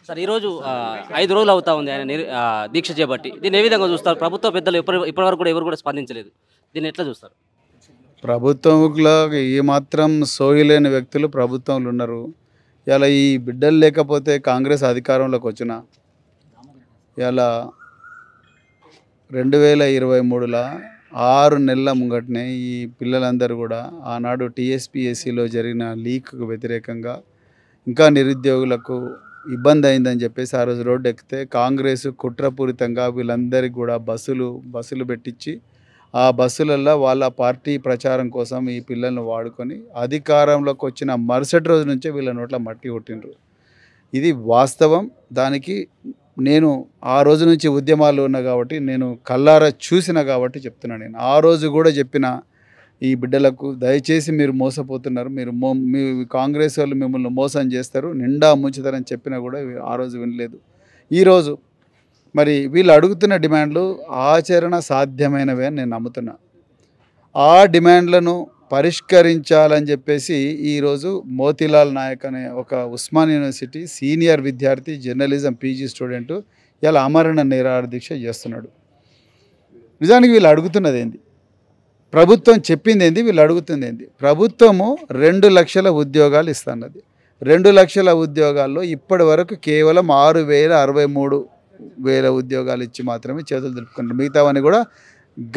Sir ఈరోజు 5 రోజులు అవుతా ఉంది ఆయన దీక్ష చేపట్టి. దీన్ని ఏ విధంగా చూస్తారు? ప్రభుత్వ పెద్దలు ఇప్పటివరకు కూడా ఎవరు కూడా స్పందించలేదు. దీన్ని ఎట్లా చూస్తారు? ప్రభుత్వంలో ఏమాత్రం సోయలేని వ్యక్తులు ప్రభుత్వంలో ఉన్నారు. ఇలా ఈ బిడ్డలు లేకపోతే కాంగ్రెస్ అధికారంలోకి వచ్చిన ఇలా 2023లో 6 నెలల ముంగటనే ఈ పిల్లలందరూ కూడా ఆనాడు టీఎస్పీఎస్సీలో జరిగిన లీక్కు వ్యతిరేకంగా ఇంకా నిరుద్యోగులకు ఇబ్బంది అయిందని చెప్పేసి ఆ రోజు రోడ్డు ఎక్కితే కాంగ్రెస్ కుట్రపూరితంగా వీళ్ళందరికీ కూడా బస్సులు పెట్టించి ఆ బస్సులలో వాళ్ళ పార్టీ ప్రచారం కోసం ఈ పిల్లల్ని వాడుకొని అధికారంలోకి వచ్చిన మరుసటి రోజు నుంచే వీళ్ళ నోట్ల మట్టి కొట్టిండ్రు. ఇది వాస్తవం. దానికి నేను ఆ రోజు నుంచి ఉద్యమాలు ఉన్నా కాబట్టి నేను కళ్ళారా చూసిన కాబట్టి చెప్తున్నాను. నేను ఆ రోజు కూడా చెప్పిన ఈ బిడ్డలకు దయచేసి మీరు మోసపోతున్నారు, మీ కాంగ్రెస్ వాళ్ళు మిమ్మల్ని మోసం చేస్తారు, నిండా ముంచుతారని చెప్పినా కూడా ఆ రోజు వినలేదు. ఈరోజు మరి వీళ్ళు అడుగుతున్న డిమాండ్లు ఆచరణ సాధ్యమైనవే అని నేను నమ్ముతున్నా. ఆ డిమాండ్లను పరిష్కరించాలని చెప్పేసి ఈరోజు మోతీలాల్ నాయక్ అనే ఒక ఉస్మాన్ యూనివర్సిటీ సీనియర్ విద్యార్థి జర్నలిజం పీజీ స్టూడెంటు ఇలా ఆమరణ నిరాహార దీక్ష చేస్తున్నాడు. నిజానికి వీళ్ళు అడుగుతున్నది ఏంది? ప్రభుత్వం చెప్పింది ఏంది? వీళ్ళు అడుగుతుంది ఏంది? ప్రభుత్వము 2 లక్షల ఉద్యోగాలు ఇస్తున్నది. 2 లక్షల ఉద్యోగాల్లో ఇప్పటి వరకు కేవలం 6,063,000 ఉద్యోగాలు ఇచ్చి మాత్రమే చేతులు దులుపుకుంటారు. మిగతావన్నీ కూడా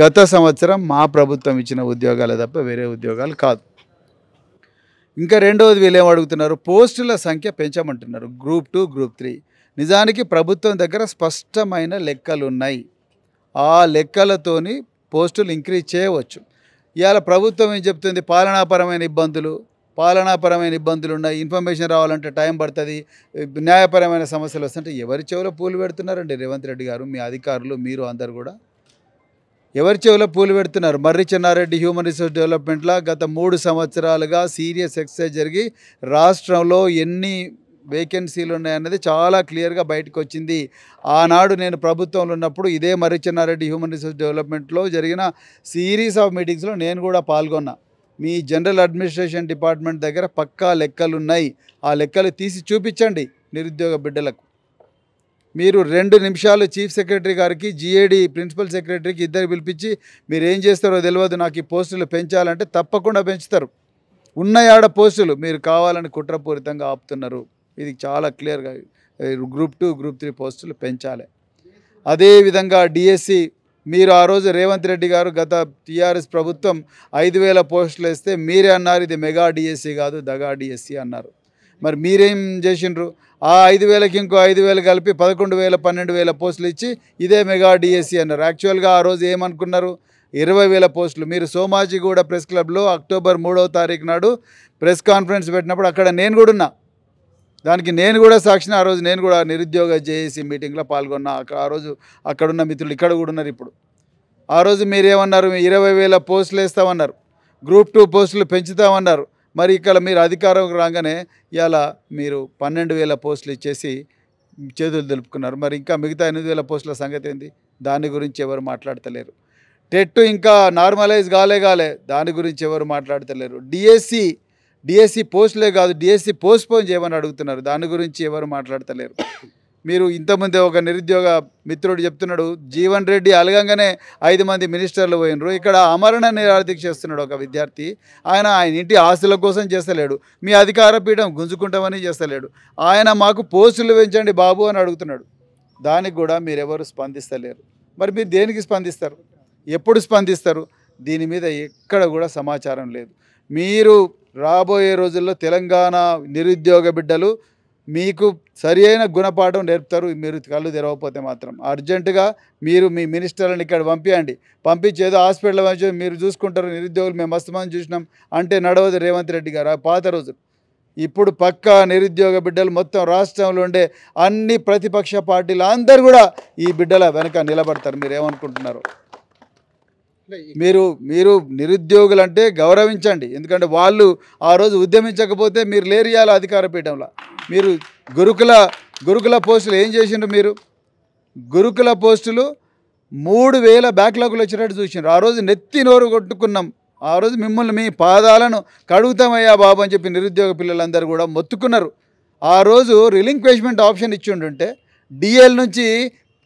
గత సంవత్సరం మా ప్రభుత్వం ఇచ్చిన ఉద్యోగాలే తప్ప వేరే ఉద్యోగాలు కాదు. ఇంకా రెండవది వీళ్ళు ఏం అడుగుతున్నారు? పోస్టుల సంఖ్య పెంచమంటున్నారు. Group 2, group 3. నిజానికి ప్రభుత్వం దగ్గర స్పష్టమైన లెక్కలు ఉన్నాయి. ఆ లెక్కలతోని పోస్టులు ఇంక్రీజ్ చేయవచ్చు. ఇవాళ ప్రభుత్వం ఏం చెప్తుంది? పాలనాపరమైన ఇబ్బందులు ఉన్నాయి, ఇన్ఫర్మేషన్ రావాలంటే టైం పడుతుంది, న్యాయపరమైన సమస్యలు వస్తుంటే ఎవరి చెవిలో పూలు పెడుతున్నారండి రేవంత్ రెడ్డి గారు, మీ అధికారులు, మీరు అందరు కూడా ఎవరి చెవిలో పూలు పెడుతున్నారు? మర్రి చెన్నారెడ్డి హ్యూమన్ రిసోర్స్ డెవలప్మెంట్లో గత 3 సంవత్సరాలుగా సీరియస్ ఎక్సర్సైజ్ జరిగి రాష్ట్రంలో ఎన్ని వేకెన్సీలు ఉన్నాయన్నది చాలా క్లియర్గా బయటకు వచ్చింది. ఆనాడు నేను ప్రభుత్వంలో ఉన్నప్పుడు ఇదే మర్రి చెన్నారెడ్డి హ్యూమన్ రిసోర్స్ డెవలప్మెంట్లో జరిగిన సిరీస్ ఆఫ్ మీటింగ్స్లో నేను కూడా పాల్గొన్నా. మీ జనరల్ అడ్మినిస్ట్రేషన్ డిపార్ట్మెంట్ దగ్గర పక్కా లెక్కలు ఉన్నాయి. ఆ లెక్కలు తీసి చూపించండి నిరుద్యోగ బిడ్డలకు. మీరు 2 నిమిషాలు చీఫ్ సెక్రటరీ గారికి, జిఏడి ప్రిన్సిపల్ సెక్రటరీకి ఇద్దరు పిలిపించి మీరు ఏం చేస్తారో తెలియదు, నాకు ఈ పోస్టులు పెంచాలంటే తప్పకుండా పెంచుతారు. ఉన్నాయాడ పోస్టులు మీరు కావాలని కుట్రపూరితంగా ఆపుతున్నారు. ఇది చాలా క్లియర్గా గ్రూప్ 2, గ్రూప్ 3 పోస్టులు పెంచాలి. అదేవిధంగా డిఎస్సి మీరు ఆ రోజు రేవంత్ రెడ్డి గారు గత టీఆర్ఎస్ ప్రభుత్వం 5,000 పోస్టులు వేస్తే మీరే అన్నారు ఇది మెగా డిఎస్సి కాదు దగా డిఎస్సి అన్నారు. మరి మీరేం చేసిండ్రు? ఆ 5,000కి ఇంకో 5,000 కలిపి 11,000, 12,000 పోస్టులు ఇచ్చి ఇదే మెగా డిఎస్సి అన్నారు. యాక్చువల్గా ఆ రోజు ఏమనుకున్నారు? 20,000 పోస్టులు. మీరు సోమాజిగూడ ప్రెస్ క్లబ్లో అక్టోబర్ 3వ తారీఖు నాడు ప్రెస్ కాన్ఫరెన్స్ పెట్టినప్పుడు అక్కడ నేను కూడా ఉన్నా. దానికి నేను కూడా సాక్షిని. ఆ రోజు నేను కూడా నిరుద్యోగ జేఏసీ మీటింగ్లో పాల్గొన్నా. ఆ రోజు అక్కడున్న మిత్రులు ఇక్కడ కూడా ఉన్నారు. ఇప్పుడు ఆ రోజు మీరేమన్నారు? 20,000 పోస్టులు వేస్తామన్నారు, గ్రూప్ 2 పోస్టులు పెంచుతామన్నారు. మరి ఇక్కడ మీరు అధికారంలోకి రాగానే ఇలా మీరు 12,000 పోస్టులు ఇచ్చేసి చేతులు దులుపుకున్నారు. మరి ఇంకా మిగతా 8,000 పోస్టుల సంగతి ఏంది? దాని గురించి ఎవరు మాట్లాడతలేరు. టెట్ ఇంకా నార్మలైజ్ కాలే, దాని గురించి ఎవరు మాట్లాడతలేరు. డిఎస్సి పోస్టులే కాదు, డిఎస్సి పోస్ట్పోన్ చేయమని అడుగుతున్నారు. దాని గురించి ఎవరు మాట్లాడతలేరు. మీరు ఇంతకుముందే ఒక నిరుద్యోగ మిత్రుడు చెప్తున్నాడు, జీవన్ రెడ్డి అలగంగానే 5 మంది మినిస్టర్లు పోయినరు. ఇక్కడ ఆమరణ నిరాహార దీక్ష చేస్తున్నాడు ఒక విద్యార్థి. ఆయన ఇంటి ఆస్తుల కోసం చేస్తలేడు, మీ అధికార పీఠం గుంజుకుంటామని చేస్తలేడు. ఆయన మాకు పోస్టులు పెంచండి బాబు అని అడుగుతున్నాడు. దానికి కూడా మీరెవరు స్పందిస్తలేరు. మరి మీరు దేనికి స్పందిస్తారు? ఎప్పుడు స్పందిస్తారు? దీని మీద ఎక్కడ కూడా సమాచారం లేదు. మీరు రాబోయే రోజుల్లో తెలంగాణ నిరుద్యోగ బిడ్డలు మీకు సరి అయిన గుణపాఠం నేర్పుతారు. మీరు కళ్ళు తెరవకపోతే మాత్రం అర్జెంటుగా మీరు మీ మినిస్టర్లను ఇక్కడ పంపించి ఏదో హాస్పిటల్ వచ్చి మీరు చూసుకుంటారు, నిరుద్యోగులు మేము మస్తు మంది చూసినాం అంటే నడవదు రేవంత్ రెడ్డి గారు. పాత రోజులు. ఇప్పుడు పక్కా నిరుద్యోగ బిడ్డలు మొత్తం రాష్ట్రంలో ఉండే అన్ని ప్రతిపక్ష పార్టీలు అందరూ కూడా ఈ బిడ్డల వెనక నిలబడతారు. మీరు ఏమనుకుంటున్నారు? మీరు నిరుద్యోగులు అంటే గౌరవించండి. ఎందుకంటే వాళ్ళు ఆ రోజు ఉద్యమించకపోతే మీరు లేరియాల అధికార పీఠంలో. మీరు గురుకుల పోస్టులు ఏం చేసిండ్రు? మీరు గురుకుల పోస్టులు 3,000 బ్యాక్లాగులు వచ్చినట్టు చూసిండ్రు. ఆ రోజు నెత్తి నోరు కొట్టుకున్నాం. ఆ రోజు మిమ్మల్ని మీ పాదాలను కడుగుతామయ్యా బాబు అని చెప్పి నిరుద్యోగ పిల్లలందరూ కూడా మొత్తుకున్నారు. ఆ రోజు రిలింక్వేష్మెంట్ ఆప్షన్ ఇచ్చి ఉంటుంటే డిఎల్ నుంచి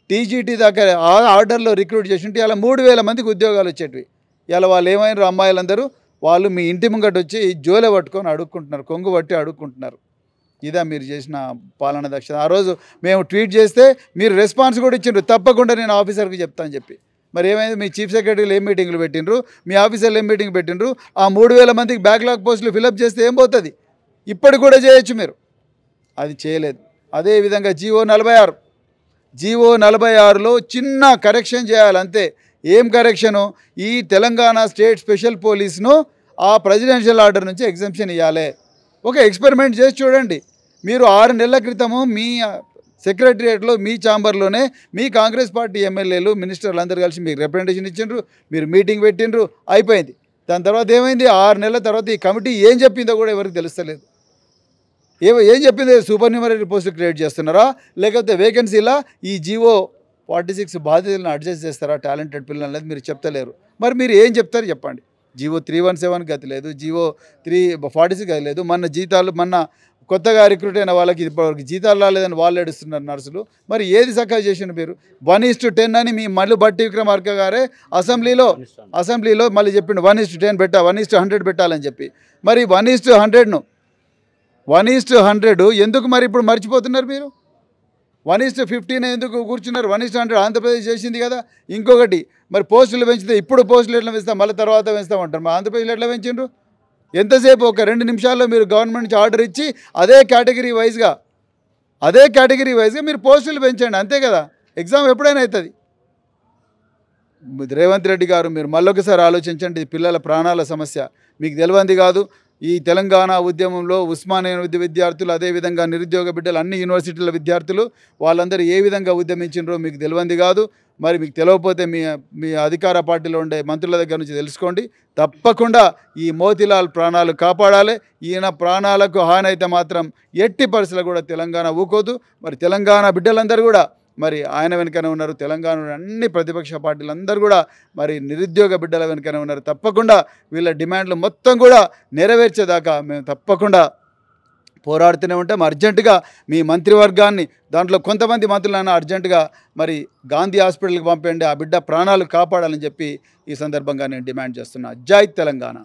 టీజీటీ దాకా ఆ ఆర్డర్లో రిక్రూట్ చేసి ఉంటే ఇలా 3,000 మందికి ఉద్యోగాలు వచ్చేటివి. ఇలా వాళ్ళు ఏమైనారు అమ్మాయిలందరూ వాళ్ళు మీ ఇంటి ముంగట వచ్చి జోలె పట్టుకొని అడుక్కుంటున్నారు, కొంగు పట్టి అడుక్కుంటున్నారు. ఇదా మీరు చేసిన పాలన దక్షత. ఆ రోజు మేము ట్వీట్ చేస్తే మీరు రెస్పాన్స్ కూడా ఇచ్చిండ్రు, తప్పకుండా నేను ఆఫీసర్కి చెప్తాను చెప్పి. మరి ఏమైంది? మీ చీఫ్ సెక్రటరీలు ఏం మీటింగ్లు పెట్టిండ్రు, మీ ఆఫీసర్లు ఏం మీటింగ్ పెట్టిండ్రు? ఆ 3,000 మందికి బ్యాక్లాగ్ పోస్టులు ఫిలప్ చేస్తే ఏం పోతుంది? ఇప్పటికి కూడా చేయొచ్చు మీరు, అది చేయలేదు. అదేవిధంగా జీవో 46లో చిన్న కరెక్షన్ చేయాలి అంతే. ఏం కరెక్షను? ఈ తెలంగాణ స్టేట్ స్పెషల్ పోలీస్ను ఆ ప్రెసిడెన్షియల్ ఆర్డర్ నుంచి ఎగ్జంప్షన్ ఇవ్వాలి. ఒక ఎక్స్పెరిమెంట్ చేసి చూడండి. మీరు 6 నెలల క్రితము మీ సెక్రటరియేట్లో మీ ఛాంబర్లోనే మీ కాంగ్రెస్ పార్టీ ఎమ్మెల్యేలు మినిస్టర్లు అందరూ కలిసి మీకు రిప్రజెంటేషన్ ఇచ్చిండ్రు, మీరు మీటింగ్ పెట్టిండ్రు, అయిపోయింది. దాని తర్వాత ఏమైంది? 6 నెలల తర్వాత ఈ కమిటీ ఏం చెప్పిందో కూడా ఎవరికి తెలుస్తలేదు. ఏం చెప్పింది? సూపర్ న్యూమరీ పోస్టులు క్రియేట్ చేస్తున్నారా, లేకపోతే వేకెన్సీలా ఈ జీవో 46 బాధ్యతలను అడ్జస్ట్ చేస్తారా టాలెంటెడ్ పిల్లలు అనేది మీరు చెప్తలేరు. మరి మీరు ఏం చెప్తారు చెప్పండి? జీవో 317 గతి లేదు, జీవో 346 గతి లేదు. మొన్న కొత్తగా రిక్రూట్ అయిన వాళ్ళకి ఇప్పటివరకు జీతాలు రాలేదని వాళ్ళు ఏడుస్తున్నారు నర్సులు. మరి ఏది చక్కగా చేసిండు మీరు? 1:10 అని మీ మళ్ళీ బట్టి విక్రమార్క గారే అసెంబ్లీలో మళ్ళీ చెప్పిండు 1:10 పెట్టా, 1:100 పెట్టాలని చెప్పి. మరి 1:100 ఎందుకు మరి ఇప్పుడు మర్చిపోతున్నారు మీరు? 1:15 ఎందుకు కూర్చున్నారు? 1:100 ఆంధ్రప్రదేశ్ చేసింది కదా. ఇంకొకటి మరి పోస్టులు పెంచితే ఇప్పుడు పోస్టులు ఎట్లా పెంచుతాం, మళ్ళీ తర్వాత పెంచుతామంటారు. మరి ఆంధ్రప్రదేశ్లో ఎట్లా పెంచిండ్రు? ఎంతసేపు? ఒక 2 నిమిషాల్లో మీరు గవర్నమెంట్ నుంచి ఆర్డర్ ఇచ్చి అదే కేటగిరీ వైజ్గా మీరు పోస్టులు పెంచండి, అంతే కదా. ఎగ్జామ్ ఎప్పుడైనా అవుతుంది. రేవంత్ రెడ్డి గారు మీరు మళ్ళొకసారి ఆలోచించండి. పిల్లల ప్రాణాల సమస్య మీకు తెలియంది కాదు. ఈ తెలంగాణ ఉద్యమంలో ఉస్మానియా విద్యార్థులు, అదేవిధంగా నిరుద్యోగ బిడ్డలు, అన్ని యూనివర్సిటీల విద్యార్థులు వాళ్ళందరూ ఏ విధంగా ఉద్యమించినరో మీకు తెలియంది కాదు. మరి మీకు తెలియకపోతే మీ అధికార పార్టీలో ఉండే మంత్రుల దగ్గర నుంచి తెలుసుకోండి. తప్పకుండా ఈ మోతీలాల్ ప్రాణాలు కాపాడాలి. ఈయన ప్రాణాలకు హాని అయితే మాత్రం ఎట్టి పరిస్థితుల్లో కూడా తెలంగాణ ఊకోదు. మరి తెలంగాణ బిడ్డలందరూ కూడా మరి ఆయన వెనుకనే ఉన్నారు. తెలంగాణ అన్ని ప్రతిపక్ష పార్టీలందరూ కూడా మరి నిరుద్యోగ బిడ్డల వెనుకనే ఉన్నారు. తప్పకుండా వీళ్ళ డిమాండ్లు మొత్తం కూడా నెరవేర్చేదాకా మేము తప్పకుండా పోరాడుతూనే ఉంటాం. అర్జెంటుగా మీ మంత్రివర్గాన్ని, దాంట్లో కొంతమంది మంత్రులైనా అర్జెంటుగా మరి గాంధీ హాస్పిటల్కి పంపండి, ఆ బిడ్డ ప్రాణాలు కాపాడాలని చెప్పి ఈ సందర్భంగా నేను డిమాండ్ చేస్తున్నా. జై తెలంగాణ.